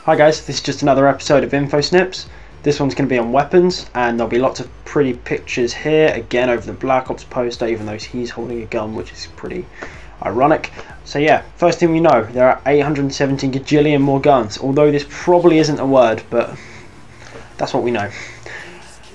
Hi guys, this is just another episode of Info Snips. This one's going to be on weapons, and there'll be lots of pretty pictures here, again over the Black Ops poster, even though he's holding a gun, which is pretty ironic. So yeah, first thing we know, there are 817 gajillion more guns, although this probably isn't a word, but that's what we know.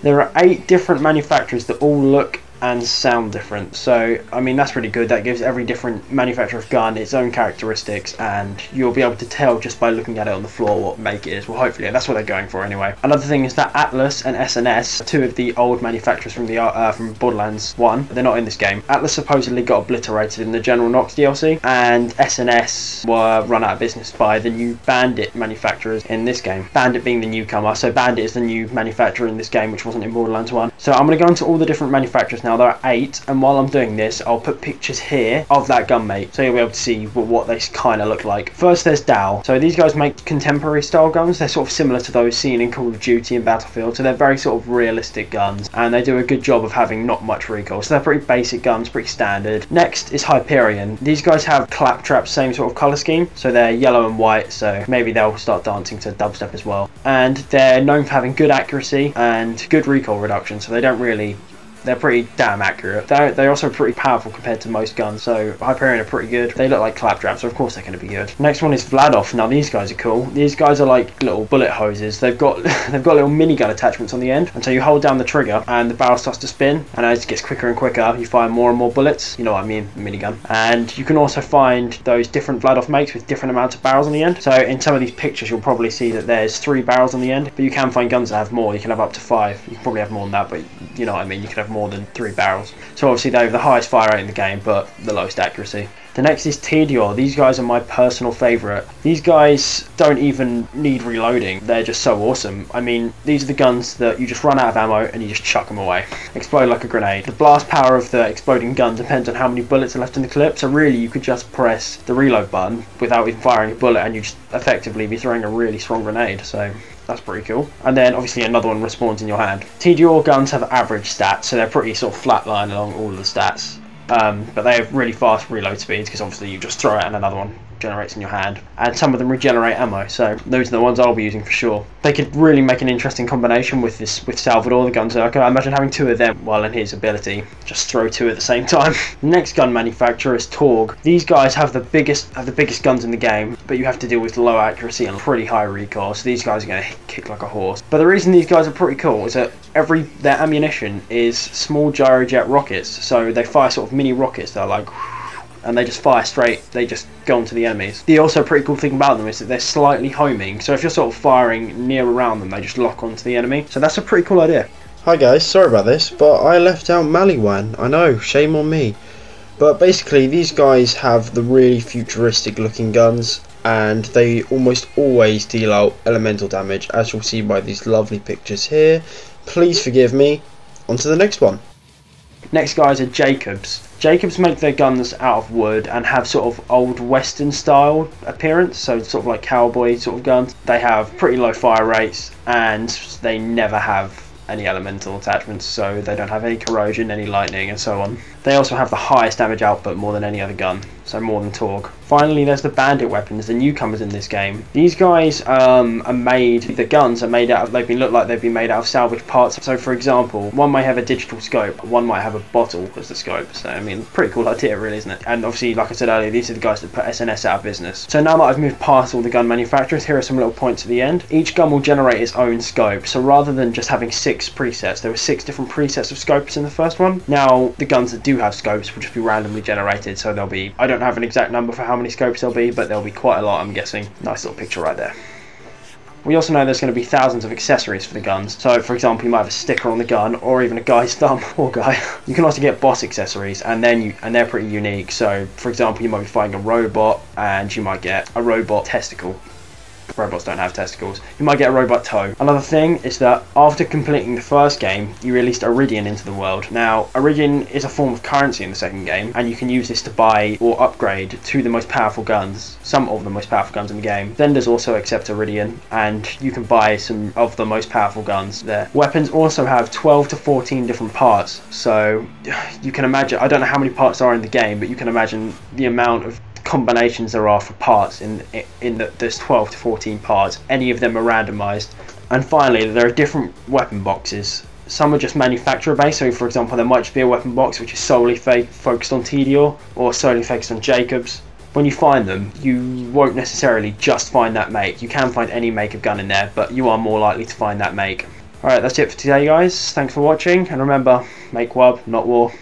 There are 8 different manufacturers that all look and sound different, so I mean that's pretty good. That gives every different manufacturer of gun its own characteristics, and you'll be able to tell just by looking at it on the floor what make it is. Well, hopefully that's what they're going for anyway. Another thing is that Atlas and SNS, two of the old manufacturers from the from Borderlands 1, they're not in this game. Atlas supposedly got obliterated in the General Knox DLC, and SNS were run out of business by the new Bandit manufacturers in this game. Bandit being the newcomer, so Bandit is the new manufacturer in this game, which wasn't in Borderlands 1. So I'm going to go into all the different manufacturers now. There are 8, and while I'm doing this, I'll put pictures here of that gunmate, so you'll be able to see what they kind of look like. First, there's Dahl. So these guys make contemporary style guns. They're sort of similar to those seen in Call of Duty and Battlefield, so they're very sort of realistic guns, and they do a good job of having not much recoil. So they're pretty basic guns, pretty standard. Next is Hyperion. These guys have claptrap, same sort of colour scheme, so they're yellow and white, so maybe they'll start dancing to dubstep as well. And they're known for having good accuracy and good recoil reduction, so they're pretty damn accurate. They're also pretty powerful compared to most guns, so Hyperion are pretty good. They look like claptraps, so of course they're going to be good. Next one is Vladof. Now these guys are cool. These guys are like little bullet hoses. They've got little minigun attachments on the end, and so you hold down the trigger and the barrel starts to spin, and as it gets quicker and quicker you fire more and more bullets. You know what I mean, minigun. And you can also find those different Vladof makes with different amounts of barrels on the end. So in some of these pictures you'll probably see that there's 3 barrels on the end, but you can find guns that have more. You can have up to 5. You can probably have more than that, but you know what I mean, you can have more than 3 barrels. So obviously they have the highest fire rate in the game, but the lowest accuracy. The next is Tediore. These guys are my personal favourite. These guys don't even need reloading. They're just so awesome. I mean, these are the guns that you just run out of ammo and you just chuck them away. Explode like a grenade. The blast power of the exploding gun depends on how many bullets are left in the clip, so really you could just press the reload button without even firing a bullet and you just effectively be throwing a really strong grenade. So that's pretty cool. And then obviously another one respawns in your hand. Tediore guns have average stats, so they're pretty sort of flatline along all of the stats. But they have really fast reload speeds because obviously you just throw it and another one generates in your hand, and some of them regenerate ammo, so those are the ones I'll be using for sure. They could really make an interesting combination with Salvador, the gun Zerker. I imagine having 2 of them while in his ability, just throw 2 at the same time. The next gun manufacturer is Torgue. These guys have the biggest guns in the game, but you have to deal with low accuracy and pretty high recoil, so these guys are going to kick like a horse. But the reason these guys are pretty cool is that their ammunition is small gyrojet rockets, so they fire sort of mini rockets that are like, and they just fire straight, they just go onto the enemies. The also pretty cool thing about them is that they're slightly homing, so if you're sort of firing near around them, they just lock onto the enemy. So that's a pretty cool idea. Hi guys, sorry about this, but I left out Maliwan. I know, shame on me. But basically these guys have the really futuristic looking guns, and they almost always deal out elemental damage, as you'll see by these lovely pictures here. Please forgive me. On to the next one. Next guys are Jakobs. Jakobs make their guns out of wood and have sort of old western style appearance, so sort of like cowboy sort of guns. They have pretty low fire rates and they never have any elemental attachments, so they don't have any corrosion, any lightning and so on. They also have the highest damage output, more than any other gun, so more than Torgue. Finally there's the Bandit weapons, the newcomers in this game. These guys the guns are made out of, look like they've been made out of salvaged parts. So for example, one might have a digital scope, one might have a bottle as the scope, so I mean, pretty cool idea really, isn't it? And obviously, like I said earlier, these are the guys that put SNS out of business. So now that I've moved past all the gun manufacturers, here are some little points at the end. Each gun will generate its own scope, so rather than just having 6 presets, there were 6 different presets of scopes in the first one. Now the guns that do have scopes will just be randomly generated, so there'll be, I don't have an exact number for how many scopes there'll be, but there'll be quite a lot, I'm guessing. Nice little picture right there. We also know there's going to be thousands of accessories for the guns. So for example, you might have a sticker on the gun, or even a guy's thumb, or guy. You can also get boss accessories, and they're pretty unique. So for example, you might be fighting a robot and you might get a robot testicle. Robots don't have testicles. You might get a robot toe. Another thing is that after completing the first game, you released Iridium into the world. Now, Iridium is a form of currency in the second game, and you can use this to buy or upgrade to the most powerful guns, some of the most powerful guns in the game. Vendors also accept Iridium, and you can buy some of the most powerful guns there. Weapons also have 12 to 14 different parts, so you can imagine, I don't know how many parts are in the game, but you can imagine the amount of combinations there are for parts in that there's 12 to 14 parts. Any of them are randomized. And finally, there are different weapon boxes. Some are just manufacturer based, so for example there might just be a weapon box which is solely focused on Tediore or solely focused on Jakobs. When you find them, you won't necessarily just find that make. You can find any make of gun in there, but you are more likely to find that make. Alright, that's it for today guys. Thanks for watching, and remember, make WUB, not war.